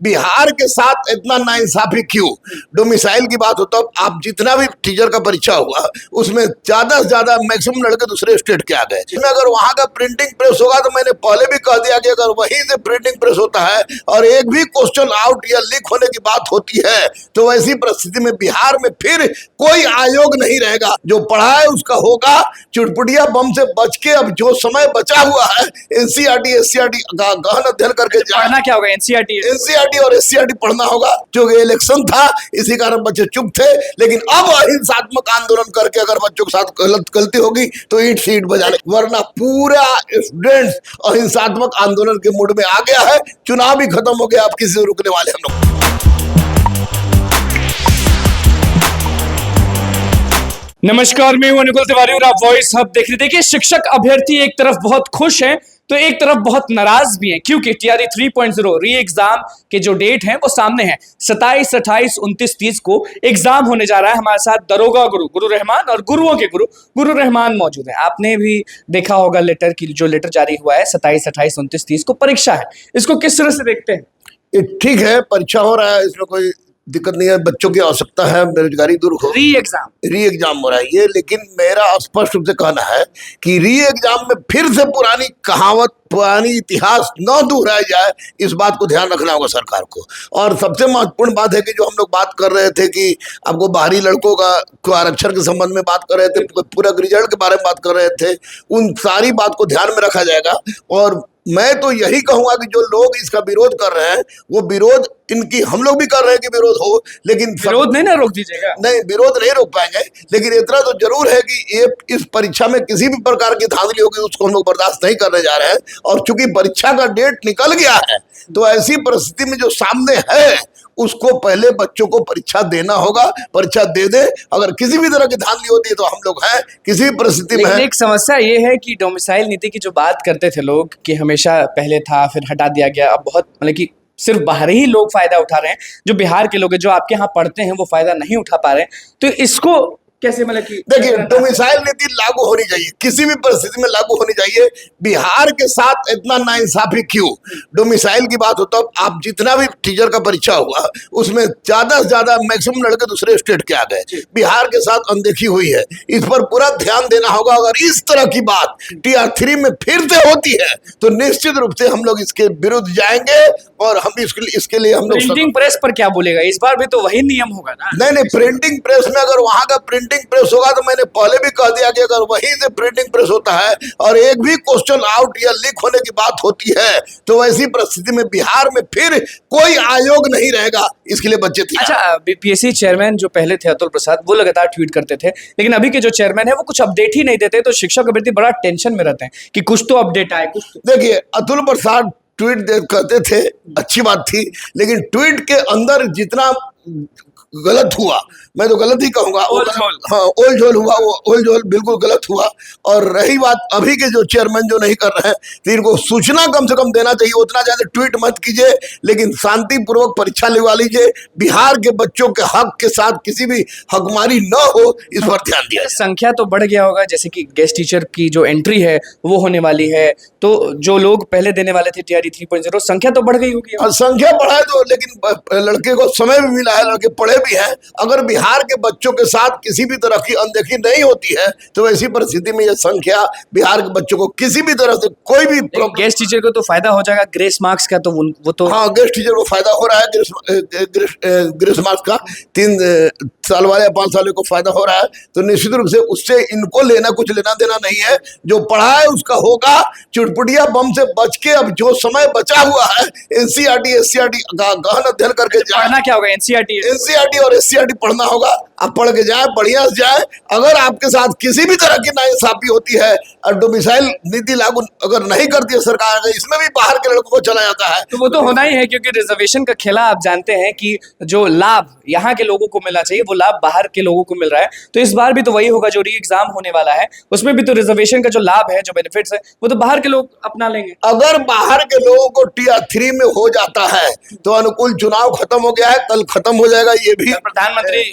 बिहार के साथ इतना नाइंसाफी क्यों? डोमिसाइल की बात हो तो आप जितना भी टीचर का परीक्षा हुआ उसमें ज्यादा से ज्यादा मैक्सिमम लड़के दूसरे स्टेट के आ गए। इसमें अगर वहां का प्रिंटिंग प्रेस होगा तो मैंने पहले भी कह दिया कि अगर वहीं से प्रिंटिंग प्रेस होता है और एक भी क्वेश्चन आउट या लीक होने की बात होती है तो वैसी परिस्थिति में बिहार में फिर कोई आयोग नहीं रहेगा। जो पढ़ा है उसका होगा। चुटपुटिया बम से बच के अब जो समय बचा हुआ है एनसीईआरटी एससीईआरटी का गहन अध्ययन करके पढ़ना क्या होगा? एनसीईआरटी और एससीईआरटी पढ़ना होगा। जो इलेक्शन था इसी कारण बच्चे चुप थे, लेकिन अब अहिंसात्मक आंदोलन करके अगर बच्चों के साथ गलती होगी तो ईंट से ईंट बजाने, वरना पूरा स्टूडेंट्स अहिंसात्मक आंदोलन के मूड में आ गया है। चुनाव भी खत्म हो गया, अब किसी से रुकने वाले हम लोग। नमस्कार, मैं हूं अनुकुल तिवारी और आप वॉइस हब देख रहे। देखिए, शिक्षक अभ्यर्थी एक तरफ बहुत खुश हैं तो एक तरफ बहुत नाराज भी हैं, क्योंकि टीआरई 3.0 री एग्जाम के जो डेट हैं वो सामने हैं। 27, 28, 29, 30 को एग्जाम होने जा रहा है। हमारे साथ दरोगा गुरु रहमान और गुरुओं के गुरु रहमान मौजूद हैं। आपने भी देखा होगा लेटर की, जो लेटर जारी हुआ है 27, 28, 29, 30 को परीक्षा है। इसको किस तरह से देखते हैं? ये ठीक है, परीक्षा हो रहा है, इसमें कोई दिक्कत नहीं है। बच्चों की आवश्यकता है, बेरोजगारी दूर हो, री एग्जाम हो रहा है ये। लेकिन मेरा स्पष्ट रूप से कहना है कि री एग्जाम में फिर से पुरानी कहावत, पुरानी इतिहास न दोहराया जाए, इस बात को ध्यान रखना होगा सरकार को। और सबसे महत्वपूर्ण बात है कि जो हम लोग बात कर रहे थे कि आपको बाहरी लड़कों का आरक्षण के संबंध में बात कर रहे थे, पूरा रिजल्ट के बारे में बात कर रहे थे, उन सारी बात को ध्यान में रखा जाएगा। और मैं तो यही कहूंगा कि जो लोग इसका विरोध कर रहे हैं वो विरोध इनकी, हम लोग भी कर रहे हैं कि विरोध हो, लेकिन विरोध नहीं ना रोक दीजिएगा। नहीं, विरोध नहीं रोक पाएंगे, लेकिन इतना तो जरूर है कि ये इस परीक्षा में किसी भी प्रकार की धांधली होगी उसको हम लोग बर्दाश्त नहीं करने जा रहे हैं। और चूंकि परीक्षा का डेट निकल गया है तो ऐसी परिस्थिति में जो सामने है उसको पहले बच्चों को परीक्षा देना होगा। परीक्षा दे दे, अगर किसी भी तरह की धांधली होती है तो हम लोग हैं किसी भी परिस्थिति में। एक समस्या ये है कि डोमिसाइल नीति की जो बात करते थे लोग कि हमेशा पहले था फिर हटा दिया गया, अब बहुत मतलब कि सिर्फ बाहरी ही लोग फायदा उठा रहे हैं। जो बिहार के लोग हैं, जो आपके यहाँ पढ़ते हैं, वो फायदा नहीं उठा पा रहे हैं। तो इसको कैसे मतलब कि देखिए, डोमिसाइल नीति लागू होनी चाहिए, किसी भी परिस्थिति में लागू होनी चाहिए। बिहार के साथ इतना नाइंसाफी क्यों? डोमिसाइल की बात हो तो आप जितना भी टीचर का परीक्षा हुआ उसमें ज्यादा से ज्यादा मैक्सिमम लड़के दूसरे स्टेट के आ गए। बिहार के साथ अनदेखी हुई है, इस पर पूरा ध्यान देना होगा। अगर इस तरह की बात टीआर 3 में फिर से होती है तो निश्चित रूप से हम लोग इसके विरुद्ध जाएंगे। और हम इसके लिए हम लोग प्रिंटिंग प्रेस पर क्या बोलेगा? इस बार भी तो वही नियम होगा ना? नहीं, प्रिंटिंग प्रेस में अगर वहां का प्रिंटिंग प्रेस होगा तो मैंने पहले भी कह दिया कि अगर वहीं से प्रिंटिंग प्रेस होता है और एक भी क्वेश्चन आउट या लीक होने की बात होती है तो वैसी परिस्थिति में बिहार में फिर कोई आयोग नहीं रहेगा। इसके लिए बच्चे थे। अच्छा, बीपीएससी चेयरमैन जो पहले थे अतुल प्रसाद, वो लगातार ट्वीट करते थे, लेकिन अभी के जो चेयरमैन है वो कुछ अपडेट ही नहीं देते, तो शिक्षक अभ्यर्थी बड़ा टेंशन में रहते हैं कि कुछ तो अपडेट आए। कुछ तो देखिए, अतुल प्रसाद ट्वीट करते थे, अच्छी बात थी, लेकिन ट्वीट के अंदर जितना गलत हुआ, मैं तो गलत ही कहूंगा, ओल झोल हुआ, वो ओल झोल बिल्कुल गलत हुआ। और रही बात अभी के जो चेयरमैन जो नहीं कर रहे हैं, तो इनको सूचना कम से कम देना चाहिए। उतना ज्यादा ट्वीट मत कीजिए, लेकिन शांतिपूर्वक परीक्षा लिखवा लीजिए। बिहार के बच्चों के हक के साथ किसी भी हकमारी न हो, इस पर ध्यान दिया। संख्या तो बढ़ गया होगा, जैसे कि गेस्ट टीचर की जो एंट्री है वो होने वाली है, तो जो लोग पहले देने वाले थे टीआरई 3.0, संख्या तो बढ़ गई होगी। संख्या बढ़ा है तो, लेकिन लड़के को समय भी मिला है, लड़के पढ़े भी हैं। अगर बिहार के बच्चों के साथ किसी भी तरह की अनदेखी नहीं होती है तो ऐसी परिस्थिति में यह संख्या बिहार के बच्चों को किसी भी तरह से कोई भी गेस्ट टीचर को तो फायदा हो जाएगा ग्रेस मार्क्स का, तो वो तो हाँ, गेस्ट टीचर को फायदा हो रहा है। ग्रेस मार्क्स का 3 साल वाले या 5 साल को फायदा हो रहा है, तो निश्चित रूप से उससे इनको कुछ लेना देना नहीं है। जो पढ़ा है उसका होगा। चुटपुटिया बम से बच के अब जो समय बचा हुआ है एनसीईआरटी एससीईआरटी का गहन अध्ययन करके पढ़ना क्या होगा? एनसीईआरटी और एससीईआरटी पढ़ना होगा। आप पढ़ के जाए, बढ़िया से जाए। अगर आपके साथ किसी भी तरह की नाइंसाफी होती है और डोमिसाइल नीति लागू अगर नहीं करती है सरकार, इसमें भी बाहर के लड़कों को चला जाता है, तो वो तो होना ही है, क्योंकि रिजर्वेशन का खेला आप जानते हैं कि जो लाभ यहाँ के लोगों को मिलना चाहिए वो लाभ बाहर के लोगों को मिल रहा है। तो इस बार भी तो वही होगा, जो री एग्जाम होने वाला है उसमें भी तो रिजर्वेशन का जो लाभ है, जो बेनिफिट्स है, वो तो बाहर के लोग अपना लेंगे। अगर बाहर के लोगों को टीआर 3 में हो जाता है तो अनुकूल चुनाव खत्म हो गया है, कल खत्म हो जाएगा। ये भी प्रधानमंत्री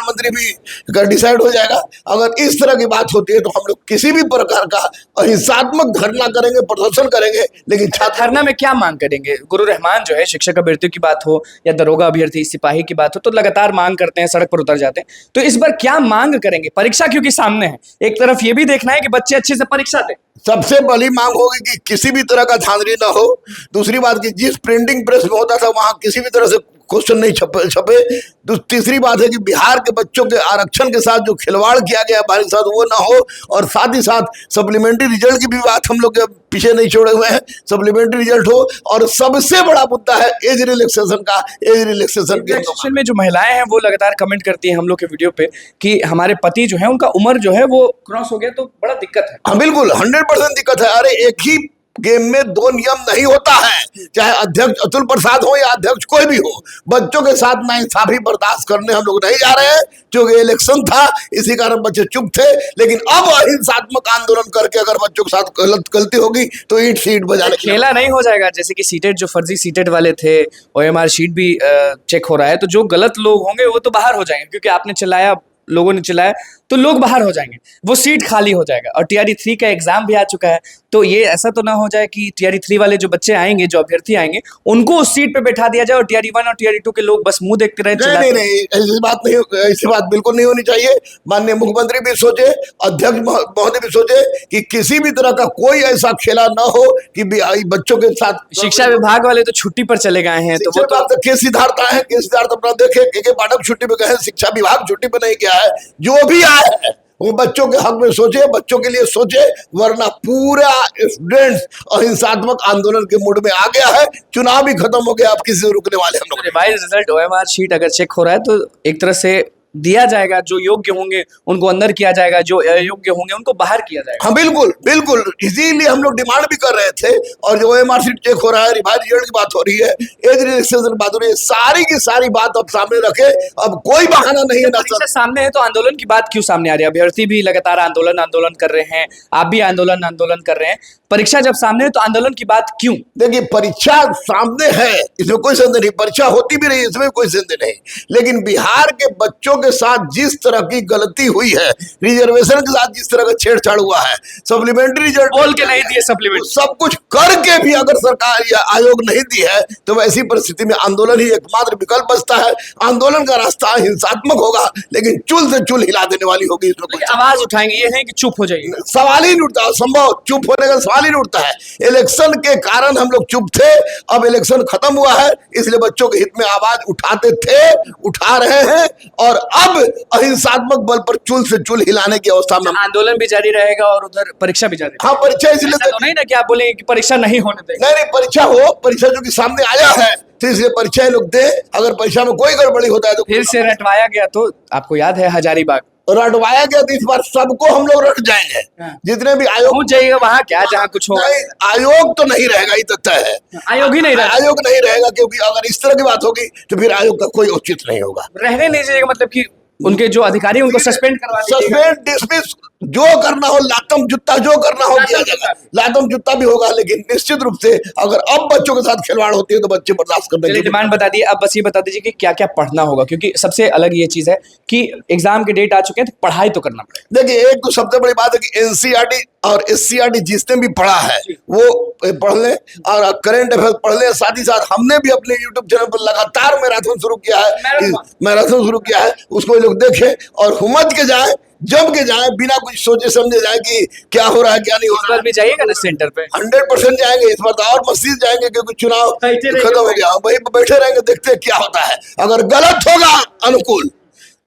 प्रधानमंत्री भी डिसाइड हो जाएगा। अगर इस तरह की बात होती है तो हम लोग किसी भी प्रकार का अहिंसात्मक धरना करेंगे, प्रदर्शन करेंगे, लेकिन छात्र धरना में क्या मांग करेंगे? गुरु रहमान जो है, शिक्षक अभ्यर्थियों की बात हो या दरोगा अभ्यर्थी, सिपाही की बात हो, तो लगातार मांग करते हैं, सड़क पर उतर जाते हैं। तो इस बार क्या मांग करेंगे? परीक्षा क्योंकि सामने है, एक तरफ ये भी देखना है कि बच्चे अच्छे से परीक्षा दें। सबसे बड़ी मांग होगी कि किसी भी तरह का धांधली ना हो। दूसरी बात कि जिस प्रिंटिंग प्रेस में होता था वहां किसी भी तरह से क्वेश्चन नहीं छपे। तीसरी बात है कि बिहार के बच्चों के आरक्षण के साथ जो खिलवाड़ किया गया हमारे साथ वो ना हो। और साथ ही साथ सप्लीमेंट्री रिजल्ट की भी बात हम लोग पीछे नहीं छोड़े हुए हैं, सप्लीमेंट्री रिजल्ट हो। और सबसे बड़ा मुद्दा है एज रिलैक्सेशन का। एज रिलैक्सेशन में जो महिलाएं हैं वो लगातार कमेंट करती हैं हम लोग के वीडियो पे कि हमारे पति जो है उनका उम्र जो है वो क्रॉस हो गया, तो बड़ा दिक्कत है। हाँ बिल्कुल 100% दिक्कत है। अरे एक ही गेम में दो नियम नहीं होता है, चाहे अध्यक्ष अतुल प्रसाद हो या अध्यक्ष कोई भी हो। बच्चों के साथ नाइंसाफी बर्दाश्त करने हम लोग नहीं जा रहे हैं, क्योंकि इलेक्शन था इसी कारण बच्चे चुप थे। लेकिन अब अहिंसात्मक आंदोलन करके अगर बच्चों के साथ गलती होगी तो ईंट सीट बजाने खेला नहीं हो जाएगा। जैसे कि सीटेड जो फर्जी सीटेड वाले थे, OMR शीट भी चेक हो रहा है, तो जो गलत लोग होंगे वो तो बाहर हो जाएंगे, क्योंकि आपने चिल्लाया, लोगों ने चिल्लाया, तो लोग बाहर हो जाएंगे, वो सीट खाली हो जाएगा। और TRE 3 का एग्जाम भी आ चुका है, तो ये ऐसा तो ना हो जाए कि TRE 3 वाले जो बच्चे आएंगे, जो अभ्यर्थी आएंगे, उनको उस सीट पे बैठा दिया जाए और TRE 1 और TRE 2 के लोग बस मुंह देखते रहे। नहीं, ऐसी बात नहीं, ऐसी बात बिल्कुल नहीं होनी चाहिए। माननीय मुख्यमंत्री भी सोचे, अध्यक्ष महोदय भी सोचे कि किसी भी तरह का कोई ऐसा खेला ना हो कि बच्चों के साथ। शिक्षा विभाग वाले तो छुट्टी पर चले गए हैं, तो वो तो के सिद्धार्थ आए हैं, के सिद्धार्थ अपना देखे, के पाठक छुट्टी पे गए, शिक्षा विभाग छुट्टी पे नहीं गया है। जो भी आए हैं वो बच्चों के हक में सोचे, बच्चों के लिए सोचे, वरना पूरा स्टूडेंट्स अहिंसात्मक आंदोलन के मूड में आ गया है। चुनाव भी खत्म हो गया, अब किसी से रुकने वाले हम लोग। रिवाइज रिजल्ट OMR शीट अगर चेक हो रहा है तो एक तरह से दिया जाएगा, जो योग्य होंगे उनको अंदर किया जाएगा, जो अयोग्य होंगे उनको बाहर किया जाएगा। हाँ बिल्कुल बिल्कुल, इसीलिए हम लोग डिमांड भी कर रहे थे। और जो OMR शीट चेक हो रहा है, रिवाइज रिजल्ट की बात हो रही है, एज रिलैक्सेशन की बात हो रही है, सारी की सारी बात अब सामने रखे। अब कोई बहाना नहीं है ना। सामने है तो आंदोलन की बात क्यों सामने आ रही है? अभ्यर्थी भी लगातार आंदोलन कर रहे हैं, आप भी आंदोलन कर रहे हैं। परीक्षा जब सामने है तो आंदोलन की बात क्यों? देखिए परीक्षा सामने है, इसमें कोई संदेह नहीं, परीक्षा होती भी रही, इसमें कोई संदेह नहीं। लेकिन बिहार के बच्चों के साथ जिस तरह की गलती हुई है, रिजर्वेशन के साथ जिस तरह का छेड़छाड़ हुआ है, सप्लीमेंट्री रिजल्ट बोल के नहीं दिए, सप्लीमेंट सब कुछ करके भी अगर सरकार या आयोग नहीं दी है, तो ऐसी परिस्थिति में आंदोलन ही एकमात्र विकल्प बचता है। आंदोलन का रास्ता हिंसात्मक होगा, लेकिन चुल से चुल हिला देने वाली होगी। आवाज उठाएंगे, ये नहीं कि चुप हो जाइए, सवाल ही नहीं उठता, संभव चुप होने का सवाल ही नहीं उठता है। इलेक्शन के कारण हम लोग चुप थे, अब इलेक्शन खत्म हुआ है, इसलिए बच्चों के हित में आवाज उठाते थे, उठा रहे हैं। और अब अहिंसात्मक बल पर चुल से चुल हिलाने की अवस्था में आंदोलन भी जारी रहेगा और उधर परीक्षा भी जारी। हाँ परीक्षा इसलिए तो नहीं ना कि आप बोलेंगे कि परीक्षा नहीं होने देंगे। नहीं, परीक्षा हो, परीक्षा जो कि सामने आया है, तो इसलिए परीक्षा लोग दे। अगर परीक्षा में कोई गड़बड़ी होता है तो फिर से रटवाया गया, तो आपको याद है हजारीबाग रटवाया गया, तो इस बार सबको हम लोग रट जाएंगे। जितने भी आयोग पहुंच जाइएगा वहां, क्या जहां कुछ होगा। आयोग तो नहीं रहेगा, ये तथ्य है। आयोग ही नहीं रहेगा, आयोग नहीं रहेगा, क्योंकि अगर इस तरह की बात होगी तो फिर आयोग का कोई औचित्य नहीं होगा। रहने नहीं चाहिए, मतलब कि उनके जो अधिकारी उनको सस्पेंड करवा दीजिएगा। सस्पेंड, डिसमिस, जो करना हो, लातम जुत्ता जो करना हो किया जाएगा। लातम जुत्ता भी होगा, लेकिन निश्चित रूप से अगर अब बच्चों के साथ खिलवाड़ होती है तो बच्चे बर्दाश्त करने की डिमांड बता दिए। अब बस ये बता दीजिए कि क्या क्या पढ़ना होगा, क्योंकि सबसे अलग ये चीज है कि एग्जाम के डेट आ चुके हैं, तो पढ़ाई तो करना पड़ेगा। देखिए एक तो सबसे बड़ी बात है कि NCERT और SCERT जिसने भी पढ़ा है वो पढ़ ले और करंट अफेयर्स पढ़ ले। साथ ही साथ हमने भी अपने YouTube चैनल पर लगातार मैराथन शुरू किया है, उसको लोग देखें और हुमत के जाए, जम के जाए, बिना कुछ सोचे समझे जाए कि क्या हो रहा है क्या नहीं हो रहा है। भी जाइएगा ना सेंटर पे, 100% जाएंगे इस बार तो, और मस्जिद जाएंगे क्योंकि चुनाव खत्म हो गया, वहीं पर बैठे रहेंगे, देखते हैं क्या होता है। अगर गलत होगा अनुकूल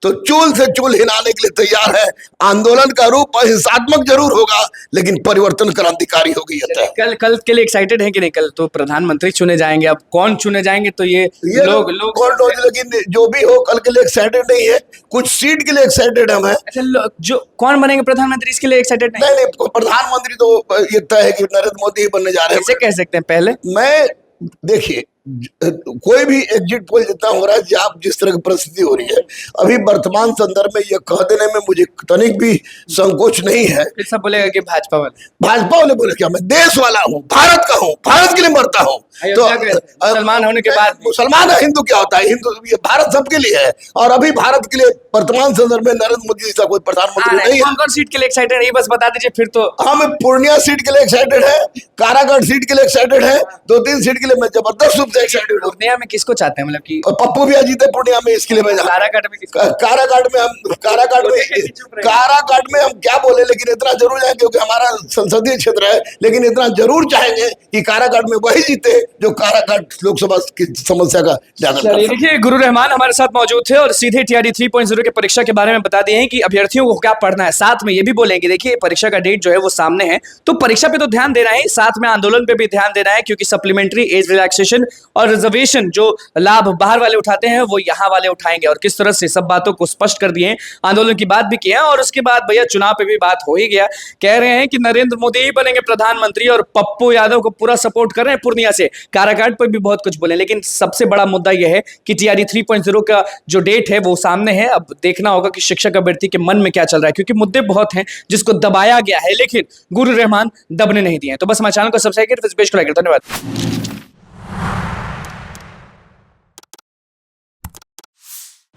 तो चूल से चूल हिलाने के लिए तैयार है। आंदोलन का रूप अहिंसात्मक जरूर होगा, लेकिन परिवर्तन क्रांतिकारी होगी। कल के लिए एक्साइटेड है कि नहीं? कल तो प्रधानमंत्री चुने जाएंगे, अब कौन चुने जाएंगे तो ये लोग लेकिन जो भी हो कल के लिए एक्साइटेड नहीं है, कुछ सीट के लिए एक्साइटेड हम है। अच्छा, जो कौन बनेंगे प्रधानमंत्री इसके लिए एक्साइटेड नहीं? नहीं, प्रधानमंत्री तो ये तय है कि नरेंद्र मोदी ही बनने जा रहे हैं। कैसे कह सकते हैं? पहले मैं देखिए कोई भी एग्जिट पोल जितना हो रहा है, आप जिस तरह की परिस्थिति हो रही है अभी वर्तमान संदर्भ में, ये कह देने में मुझे तनिक भी संकोच नहीं है। फिर सब बोलेगा कि भाजपा वाले बोले क्या, मैं देश वाला हूँ, भारत का हूँ, भारत के लिए मरता हूँ। तो मुसलमान होने के बाद मुसलमान है, हिंदू क्या होता है, हिंदू ये भारत सबके लिए है। और अभी भारत के लिए वर्तमान संदर्भ में नरेंद्र मोदी जैसा कोई प्रधानमंत्री नहीं है। कौन-कौन सीट के लिए एक्साइटेड है ये बस बता दीजिए फिर तो। हम पूर्णिया सीट के लिए एक्साइटेड है, कारागढ़ सीट के लिए एक्साइटेड है, 2-3 सीट के लिए मैं जबरदस्त रूप से एक्साइटेड हूँ। पूर्णिया में किसको चाहते हैं, मतलब कि पप्पू भी जीते पूर्णिया में, इसके लिए मैं कारागढ़ में कारागढ़ में हम क्या बोले, लेकिन इतना जरूर है क्योंकि हमारा संसदीय क्षेत्र है, लेकिन इतना जरूर चाहेंगे कि कारागढ़ में वही जीते जो कारागढ़ लोकसभा की समस्या का निराकरण। देखिए गुरु रहमान हमारे साथ मौजूद थे और सीधे टीआरडी 3.0 के परीक्षा के बारे में बता दिए हैं कि अभ्यर्थियों को क्या पढ़ना है। साथ में ये भी बोलेंगे देखिए परीक्षा का डेट जो है वो सामने है, तो परीक्षा पे तो ध्यान देना है, साथ में आंदोलन पे भी ध्यान देना है, क्योंकि सप्लीमेंट्री एज रिलैक्सेशन और रिजर्वेशन जो लाभ बाहर वाले उठाते हैं वो यहाँ वाले उठाएंगे। और किस तरह से सब बातों को स्पष्ट कर दिए, आंदोलन की बात भी किया और उसके बाद भैया चुनाव पे भी बात हो ही गया। कह रहे हैं कि नरेंद्र मोदी ही बनेंगे प्रधानमंत्री और पप्पू यादव को पूरा सपोर्ट कर रहे हैं पूर्णिया से। काराकाट पर भी बहुत कुछ बोले, लेकिन सबसे बड़ा मुद्दा यह है कि टीआरडी 3.0 का जो डेट है वो सामने है। अब देखना होगा कि शिक्षक अभ्यर्थी के मन में क्या चल रहा है, क्योंकि मुद्दे बहुत हैं जिसको दबाया गया है, लेकिन गुरु रहमान दबने नहीं दिए। तो बस हमारे चैनल को सब्सक्राइब करें, फेसबुक पेज को लाइक करें। धन्यवाद।